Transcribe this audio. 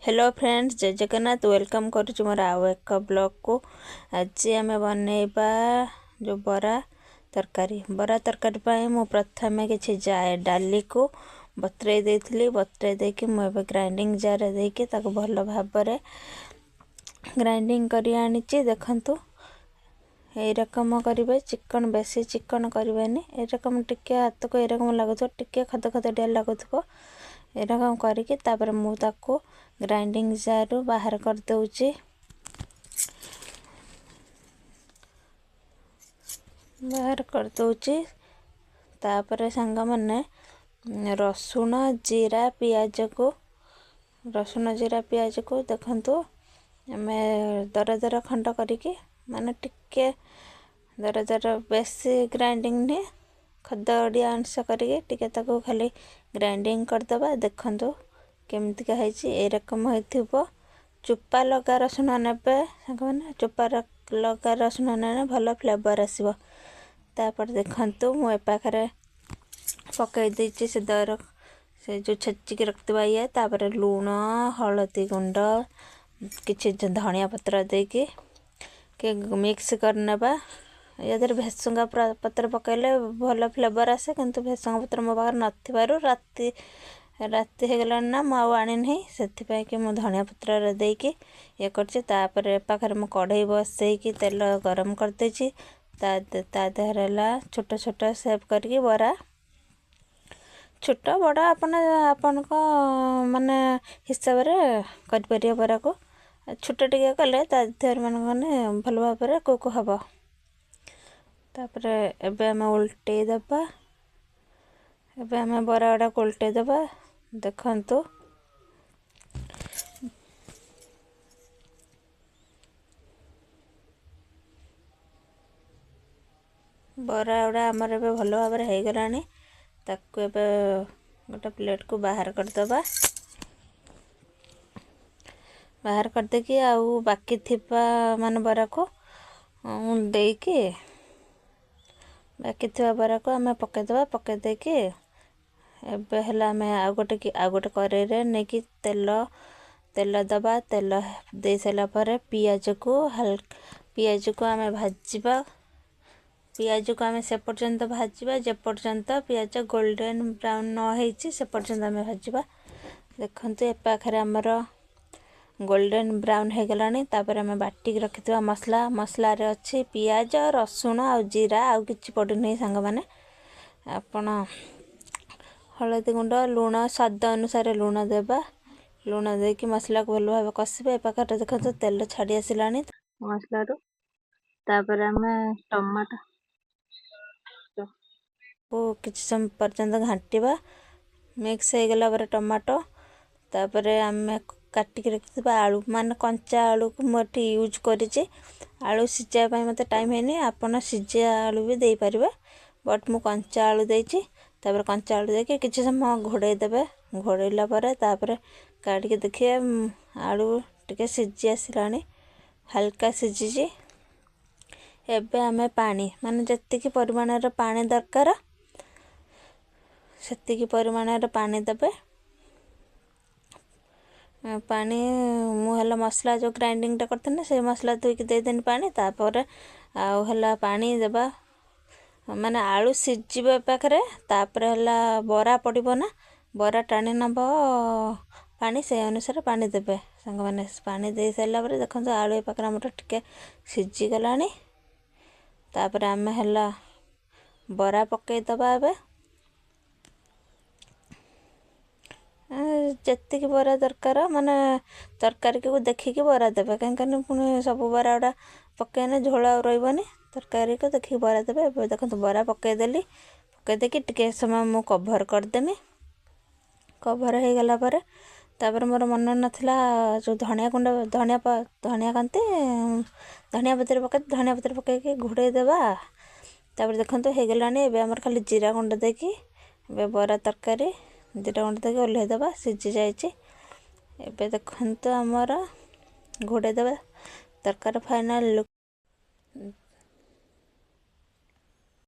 Hello friends, जय Jagannath. Welcome करुछु मोर आउ एक ब्लॉग को। आज आम बनइबा जो बरा तरकारी पाई मु प्रथमे किछि जाए डाली को बतरे देइथिली। बतरे देकी मु एबे ग्राइंडिंग जार देकी ताको भल भाबरे ग्राइंडिंग करी आनिछि। देखंतु ए रकम करिवे, चिकन बेसी चिकन करिवेनी। ए रकम टिके हाथ को ए रकम लागुथो, टिके खद खद डेल लागुथो। ए रकम करिके तापर मु ताको ग्राइंडिंग जार बाहर कर दउची। बाहर कर दउची तापर संग मने रसुण जीरा पियाज को देखंतु हमें दर दर खंड करिके माने टिके दर दर बेसी ग्राइंडिंग ने खदड़िया अंश करिके टिके ताको खाली ग्राइंडिंग कर दबा। देखंतु केमती का है ए रकम होइथिबो। चुप्पा लगा रसुण नेबे संगने, चुप्पा लगा रसुण ने भल फ्लेवर आसीबो। तापर देखंतु मु ए पाखरे पकई देछि से दर से जो छच्ची के रखतबा ये। तापर लूण हळदी गुंड किछि धनिया पत्र देके के मिक्स करनेबा। यादर भेसुंगा पत्र पकैले भल फ्लेवर आसे, किंतु भेसुंगा पत्र मो पाखर नथिबारु राति हे गला ना मु आनी नहीं, से कि मु धनिया पत्र देके ये करछि। तापर पाखर मु कढ़ई बसैकी तेल गरम कर देछि। ता देहरला छोट छोट सेव करके बरा, छोट बड़ा अपन को माने हिसाब रे कर परिया। बरा को छोट टिके कले ता देहर मन गने भल भाबरे को हबो। तापर एबे हम उल्टे दबा, एबे हम बरा उडा उल्टे दबा। देखंतु बरा उडा हमर एबे भल भाबरे हे गलानी। ताको एबे गोटे प्लेट को बाहर कर दबा। बाहर कर देकी आउ बाकी थिपा मान बरा को देकी बाकी थिबा बरा को हमें पके दबा। पके देकी एबे हला में आ गोटे कड़ाई रे नेकी तेल दबा। तेल दे सारा पर पियाज को हमें भाजीबा। पियाज को हमें से पर्यंत भाजीबा जे पर्यंत पियाज गोल्डन ब्राउन न होईची से पर्यंत हमें भाजीबा। देखंतु ए पाखरे हमर गोल्डन ब्राउन हे गलानी। तापर हमें बाटी रखितबा मसला रे अछि पियाज रसुण आ जीरा आ किछि पडु नै। संग माने आपण हळदी गुंड लूण स्वाद अनुसार लूण देबा। लूण देकी मसला को भल भाबे कसिबे। ए पाखरे देखंतु तेल छाडी आसिलानी मसला रो। तापर हमें टमाटो को किछि समय पर्यंत घांटीबा। मिक्स हे गला पर टमाटो तापर हमें काटी के रखितबा आलू माने कंचा आलू को मोटी यूज करिछि। आलू सिजा पय मते टाइम हेनी, आपण सिजा आलू भी देई परिबे, बट मु कंचा आलू देछि। तापर कंचा आलू देके किछि समय घोड़े देबे। घोड़ेला पर तापर काटी के देखिए आलू टिके सिजी आसिलानी, हल्का सिजिछि। एबे हमें पानी माने जत्तिकी परिमाण रे पानी दरकार सेत्तिकी परिमाण रे पानी देबे। पानी मु हला मसला जो ग्राइंडिंग टा करथने से मसला धोई के दे देनी पानी। तापर आ हला पानी देबा माने आलू सिजिबे पाखरे। तापर हला बरा पड़िबो ना, बरा टाणी नबो पानी से अनुसार पानी देबे। संग माने पानी दे साइला पर देखंतु आलू ए पाखरे हमर टिके सिजी गलानी। तापर आमे हला बरा पके दबा। एबे जत्ति की बरा दरकार माने तरकारी को देखि के बरा देबे। काहे पुनी सब बरा उडा पकेने झोला रहइबनी, तरकारी को देखि बरा देबे। एबे देखंतु बरा पके देली, पके देकी टिके समय मु कवर कर देमी। कवर हे गला पर तापर मोर मन नथिला जो धनिया गुंड धनिया कांते धनिया पत्र पके के घोड़े देबा। तापर देखंतु हे गलानी। एबे हमर खाली जीरा गुंड देकी एबे बरा तरकारी जीरा गुंड देके ओल्हे देबा। सिजी जायछि। एबे देखंतु हमर घोड़े देबा। तरकारी फाइनल लुक